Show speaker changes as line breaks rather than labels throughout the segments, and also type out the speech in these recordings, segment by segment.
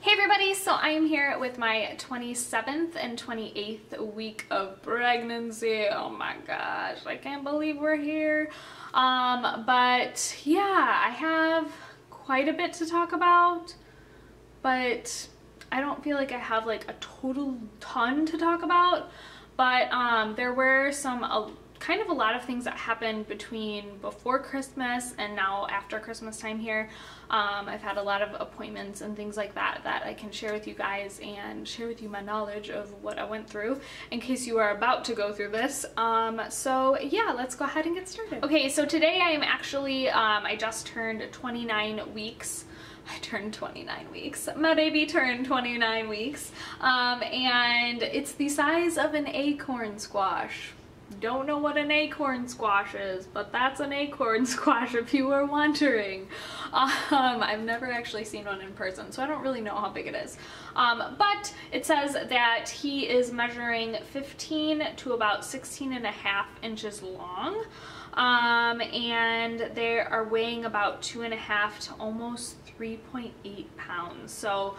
Hey everybody, so I am here with my 27th and 28th week of pregnancy. Oh my gosh, I can't believe we're here. But yeah, I have quite a bit to talk about, but I don't feel like I have like a total ton to talk about. But there were some kind of a lot of things that happened between before Christmas and now after Christmas time here. I've had a lot of appointments and things like that that I can share with you guys and share with you my knowledge of what I went through in case you are about to go through this. So yeah, let's go ahead and get started. Okay, so today I am actually, I just turned 29 weeks. I turned 29 weeks. My baby turned 29 weeks. And it's the size of an acorn squash. Don't know what an acorn squash is, but that's an acorn squash if you were wondering. I've never actually seen one in person, so I don't really know how big it is. But it says that he is measuring 15 to about 16.5 inches long. And they are weighing about 2.5 to almost 3.8 pounds. So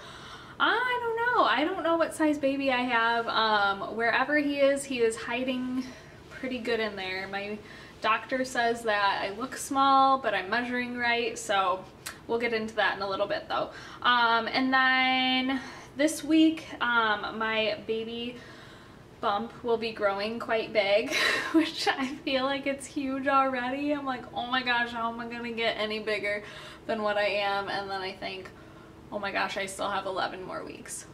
I don't know what size baby I have. Wherever he is hiding pretty good in there. My doctor says that I look small, but I'm measuring right, so we'll get into that in a little bit though. And then this week, my baby bump will be growing quite big, which I feel like it's huge already. I'm like, oh my gosh, how am I gonna get any bigger than what I am? And then I think, oh my gosh, I still have 11 more weeks.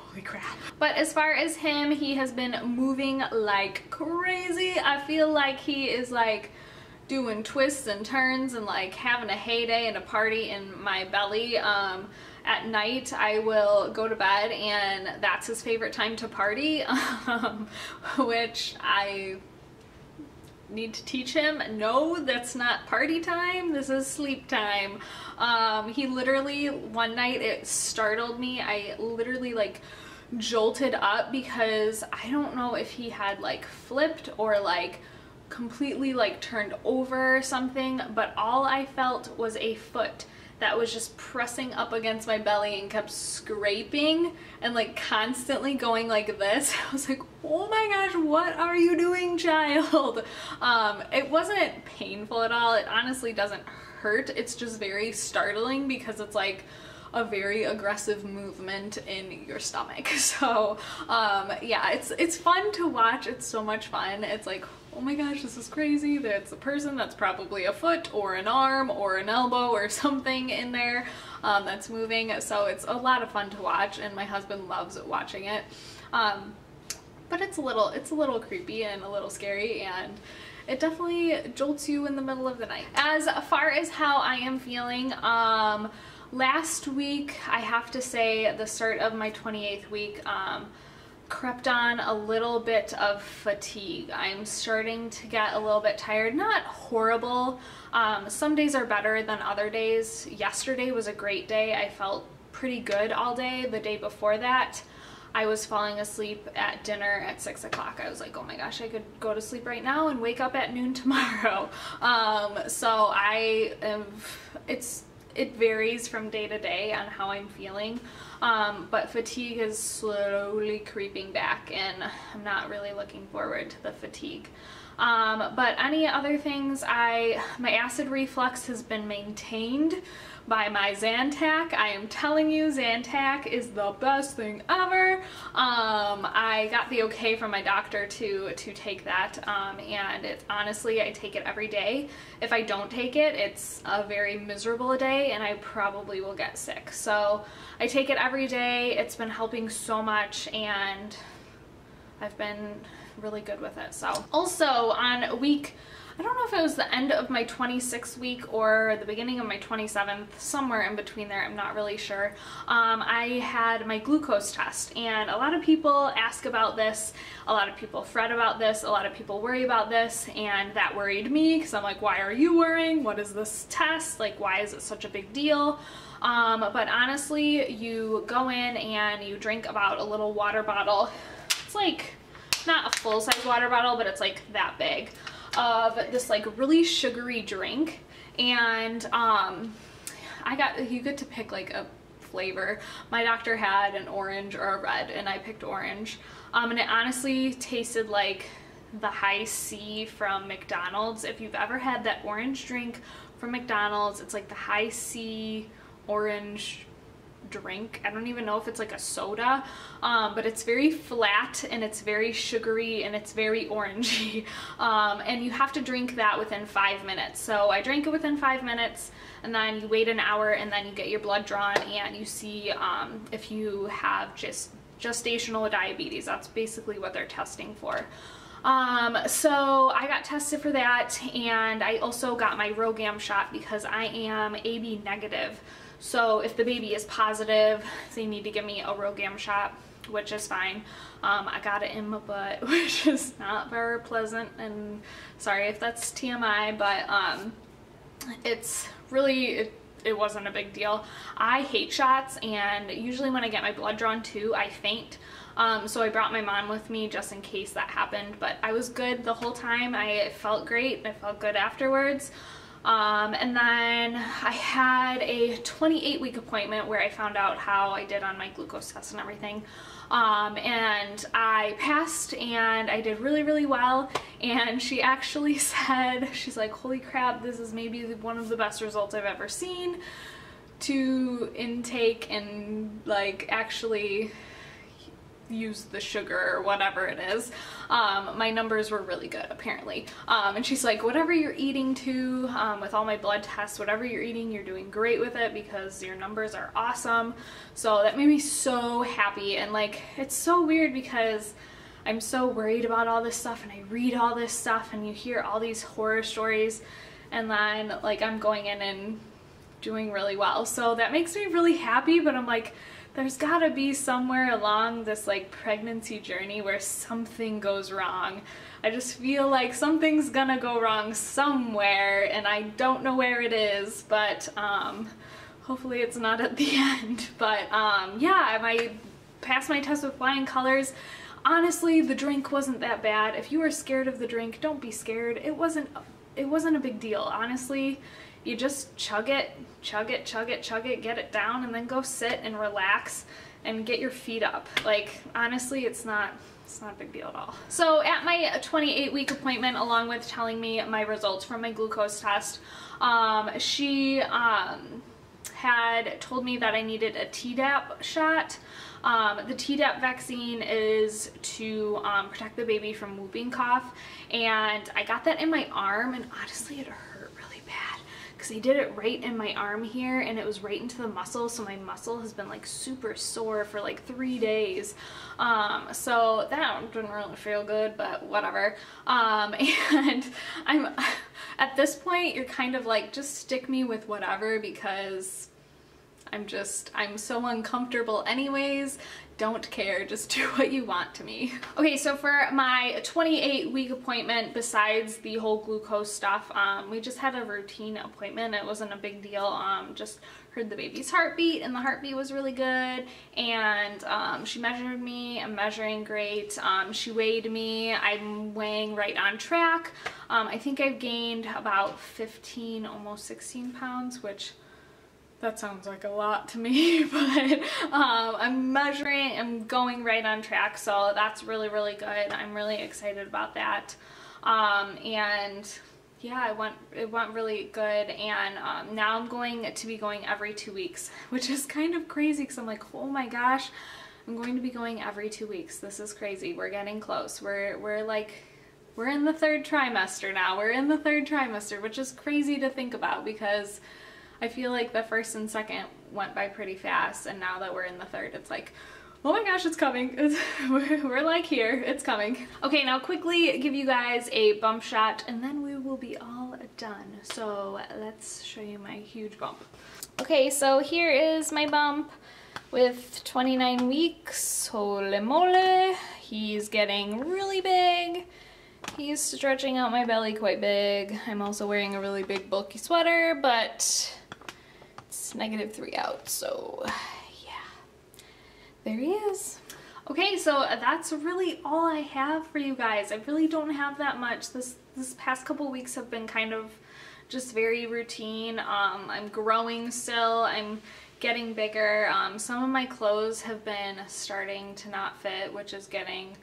Holy crap. But as far as him, he has been moving like crazy. I feel like he is like doing twists and turns and like having a heyday and a party in my belly. At night I will go to bed and that's his favorite time to party, which I need to teach him, no, that's not party time, this is sleep time. He literally, one night it startled me. I literally like jolted up because I don't know if he had like flipped or like completely like turned over or something, but all I felt was a foot that was just pressing up against my belly and kept scraping and like constantly going like this. I was like, oh my gosh, what are you doing, child? It wasn't painful at all. It honestly doesn't hurt. It's just very startling because it's like a very aggressive movement in your stomach. So yeah, it's fun to watch. It's so much fun. It's like, oh my gosh, this is crazy. That's a person, that's probably a foot or an arm or an elbow or something in there that's moving. So it's a lot of fun to watch and my husband loves watching it. But it's a little creepy and a little scary, and it definitely jolts you in the middle of the night. As far as how I am feeling, last week, I have to say the start of my 28th week crept on a little bit of fatigue. I'm starting to get a little bit tired, not horrible. Some days are better than other days. Yesterday was a great day. I felt pretty good all day. The day before that, I was falling asleep at dinner at 6 o'clock. I was like, oh my gosh, I could go to sleep right now and wake up at noon tomorrow. So it varies from day to day on how I'm feeling, but fatigue is slowly creeping back and I'm not really looking forward to the fatigue. But any other things, my acid reflux has been maintained by my Zantac. I am telling you, Zantac is the best thing ever. I got the okay from my doctor to take that, and it's honestly, I take it every day. If I don't take it, it's a very miserable day and I probably will get sick. So I take it every day. It's been helping so much and I've been really good with it. So also on week, I don't know if it was the end of my 26th week or the beginning of my 27th, somewhere in between there, I'm not really sure. I had my glucose test, and a lot of people ask about this, a lot of people fret about this, a lot of people worry about this, and that worried me because I'm like, why are you worrying? What is this test? Like, why is it such a big deal? But honestly, you go in and you drink about a little water bottle. It's like not a full-size water bottle, but it's like that big, of this like really sugary drink. And you get to pick like a flavor. My doctor had an orange or a red, and I picked orange. And it honestly tasted like the high C from McDonald's. If you've ever had that orange drink from McDonald's, it's like the high C orange drink. I don't even know if it's like a soda, but it's very flat and it's very sugary and it's very orangey, and you have to drink that within 5 minutes. So I drank it within 5 minutes, and then you wait an hour, and then you get your blood drawn, and you see if you have gestational diabetes. That's basically what they're testing for. So I got tested for that, and I also got my RhoGAM shot because I am AB negative. So if the baby is positive, they need to give me a RhoGAM shot, which is fine. I got it in my butt, which is not very pleasant, and sorry if that's TMI, but it's really, it wasn't a big deal. I hate shots, and usually when I get my blood drawn too, I faint. So I brought my mom with me just in case that happened, but I was good the whole time. I felt great. I felt good afterwards. And then I had a 28-week appointment where I found out how I did on my glucose test and everything. And I passed, and I did really, really well. And she actually said, she's like, holy crap, this is maybe one of the best results I've ever seen to intake and like actually use the sugar or whatever it is. My numbers were really good apparently, and she's like, whatever you're eating too, with all my blood tests, whatever you're eating, you're doing great with it because your numbers are awesome. So that made me so happy. And like, it's so weird because I'm so worried about all this stuff, and I read all this stuff, and you hear all these horror stories, and then like I'm going in and doing really well. So that makes me really happy, but I'm like, there's gotta be somewhere along this like pregnancy journey where something goes wrong. I just feel like something's gonna go wrong somewhere, and I don't know where it is, but hopefully it's not at the end. But yeah, I passed my test with flying colors. Honestly, the drink wasn't that bad. If you were scared of the drink, don't be scared. It wasn't a big deal, honestly. You just chug it, chug it, chug it, chug it, get it down, and then go sit and relax and get your feet up. Like, honestly, it's not a big deal at all. So at my 28-week appointment, along with telling me my results from my glucose test, she had told me that I needed a Tdap shot. The Tdap vaccine is to protect the baby from whooping cough, and I got that in my arm, and honestly it hurt really bad because they did it right in my arm here, and it was right into the muscle, so my muscle has been like super sore for like 3 days. So that didn't really feel good, but whatever. And I'm at this point, you're kind of like, just stick me with whatever, because I'm so uncomfortable anyways. Don't care, just do what you want to me. Okay, so for my 28-week appointment, besides the whole glucose stuff, we just had a routine appointment. It wasn't a big deal. Just heard the baby's heartbeat, and the heartbeat was really good, and she measured me. I'm measuring great. She weighed me. I'm weighing right on track. I think I've gained about 15, almost 16 pounds, which that sounds like a lot to me, but I'm measuring, I'm going right on track, so that's really, really good. I'm really excited about that. And yeah, it went really good, and now I'm going to be going every 2 weeks, which is kind of crazy because I'm like, oh my gosh, I'm going to be going every 2 weeks. This is crazy. We're getting close. We're in the 3rd trimester now. We're in the 3rd trimester, which is crazy to think about because I feel like the 1st and 2nd went by pretty fast, and now that we're in the 3rd, it's like, oh my gosh, it's coming. We're like here, it's coming. Okay, now quickly give you guys a bump shot, and then we will be all done. So let's show you my huge bump. Okay, so here is my bump with 29 weeks. Holy moly, he's getting really big. He's stretching out my belly quite big. I'm also wearing a really big bulky sweater, but it's -3 out, so yeah, there he is. Okay, so that's really all I have for you guys. I really don't have that much. This past couple weeks have been kind of just very routine. I'm growing still. I'm getting bigger. Some of my clothes have been starting to not fit, which is getting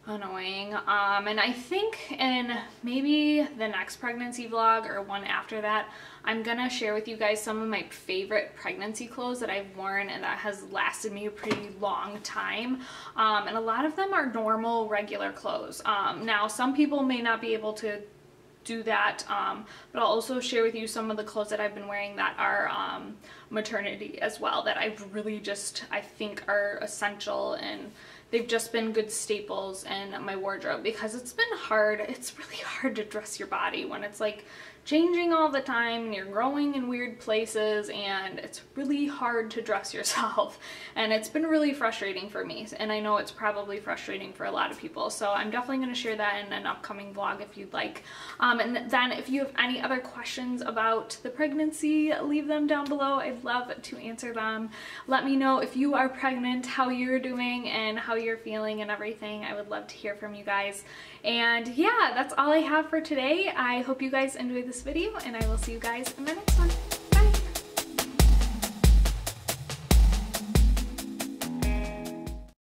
annoying. And I think in maybe the next pregnancy vlog or one after that, I'm gonna share with you guys some of my favorite pregnancy clothes that I've worn and that has lasted me a pretty long time. And a lot of them are normal, regular clothes. Now, some people may not be able to do that, but I'll also share with you some of the clothes that I've been wearing that are maternity as well, that I've really just, I think are essential, and they've just been good staples in my wardrobe, because it's been hard. It's really hard to dress your body when it's like changing all the time and you're growing in weird places, and it's really hard to dress yourself, and it's been really frustrating for me, and I know it's probably frustrating for a lot of people. So I'm definitely going to share that in an upcoming vlog if you'd like. And then if you have any other questions about the pregnancy, leave them down below. I'd love to answer them. Let me know if you are pregnant, how you're doing and how you're feeling and everything. I would love to hear from you guys. And yeah, that's all I have for today. I hope you guys enjoyed this video, and I will see you guys in my next one.